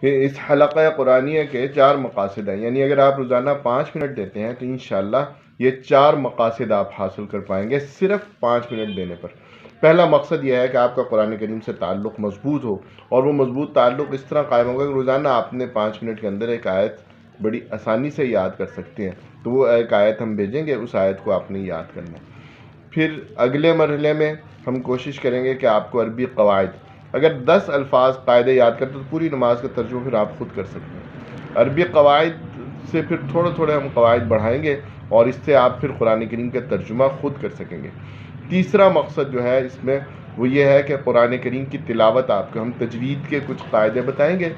کہ اس حلقہ قرآنیہ کے 4 مقاصد ہیں، یعنی اگر آپ روزانہ 5 منٹ دیتے ہیں تو انشاءاللہ یہ 4 مقاصد آپ حاصل کر پائیں گے صرف 5 منٹ دینے پر۔ پہلا مقصد یہ ہے کہ آپ کا قرآن کریم سے تعلق مضبوط ہو، اور وہ مضبوط تعلق اس طرح قائم ہوگا کہ روزانہ آپ نے 5 منٹ کے اندر ایک آیت بڑی آسانی سے یاد کر سکتے ہیں، تو وہ ایک آیت ہم بھیجیں گے، اس آیت کو آپ نے یاد کرنا ہے۔ پھر اگلے مرحلے میں ہم کوشش کریں گے کہ آپ کو عربی قواعد، اگر 10 الفاظ قاعدے یاد کرتے تو پوری نماز کا ترجمہ پھر آپ خود کر سکتے ہیں۔ عربی قواعد سے پھر تھوڑے تھوڑے ہم قواعد بڑھائیں گے، اور اس سے آپ پھر قرآن کریم کا ترجمہ خود کر سکیں گے۔ تیسرا مقصد جو ہے اس میں وہ یہ ہے کہ قرآن کریم کی تلاوت آپ کو ہم تجوید کے کچھ قاعدے بتائیں گے،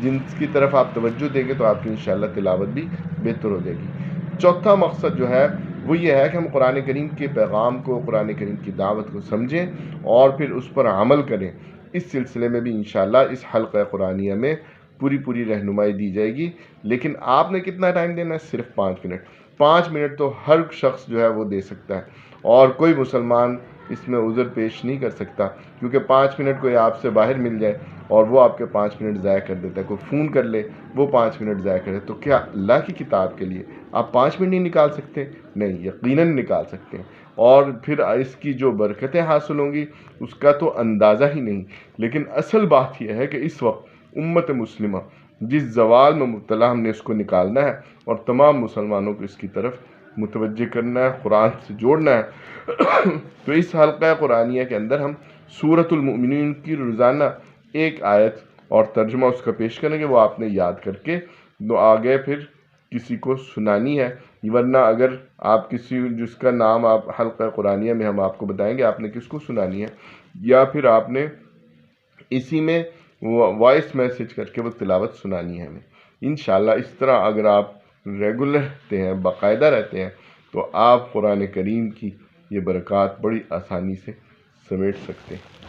جن کی طرف آپ توجہ دیں گے تو آپ کی انشاءاللہ تلاوت بھی بہتر ہو جائے گی۔ چوتھا مقصد جو ہے وہ یہ ہے کہ ہم قرآن کریم کے پیغام کو، قرآن کریم کی دعوت کو سمجھیں اور پھر اس پر عمل کریں۔ اس سلسلے میں بھی انشاءاللہ اس حلقہ قرآنیہ میں پوری رہنمائی دی جائے گی، لیکن آپ نے کتنا ٹائم دینا ہے؟ صرف 5 منٹ۔ 5 منٹ تو ہر شخص جو ہے وہ دے سکتا ہے، اور کوئی مسلمان اس میں عذر پیش نہیں کر سکتا، کیونکہ 5 منٹ کوئی آپ سے باہر مل جائے اور وہ آپ کے 5 منٹ ضائع کر دیتا ہے، کوئی فون کر لے وہ 5 منٹ ضائع کرے، تو کیا اللہ کی کتاب کے لیے آپ 5 منٹ نہیں نکال سکتے؟ نہیں، یقیناً نکال سکتے ہیں، اور پھر اس کی جو برکتیں حاصل ہوں گی اس کا تو اندازہ ہی نہیں۔ لیکن اصل بات یہ ہے کہ اس وقت امت مسلمہ جس زوال میں مبتلا، ہم نے اس کو نکالنا ہے اور تمام مسلمانوں کو اس کی طرف متوجہ کرنا ہے، قرآن سے جوڑنا ہے۔ تو اس حلقہ قرآنیہ کے اندر ہم سورۃ المؤمنین کی روزانہ ایک آیت اور ترجمہ اس کا پیش کریں گے، وہ آپ نے یاد کر کے آگے پھر کسی کو سنانی ہے، ورنہ اگر آپ کسی جس کا نام آپ حلقہ قرآنیہ میں ہم آپ کو بتائیں گے آپ نے کس کو سنانی ہے، یا پھر آپ نے اسی میں وائس میسج کر کے وہ تلاوت سنانی ہے ہمیں انشاءاللہ۔ اس طرح اگر آپ ریگولر رہتے ہیں، باقاعدہ رہتے ہیں، تو آپ قرآن کریم کی یہ برکات بڑی آسانی سے سمیٹ سکتے ہیں۔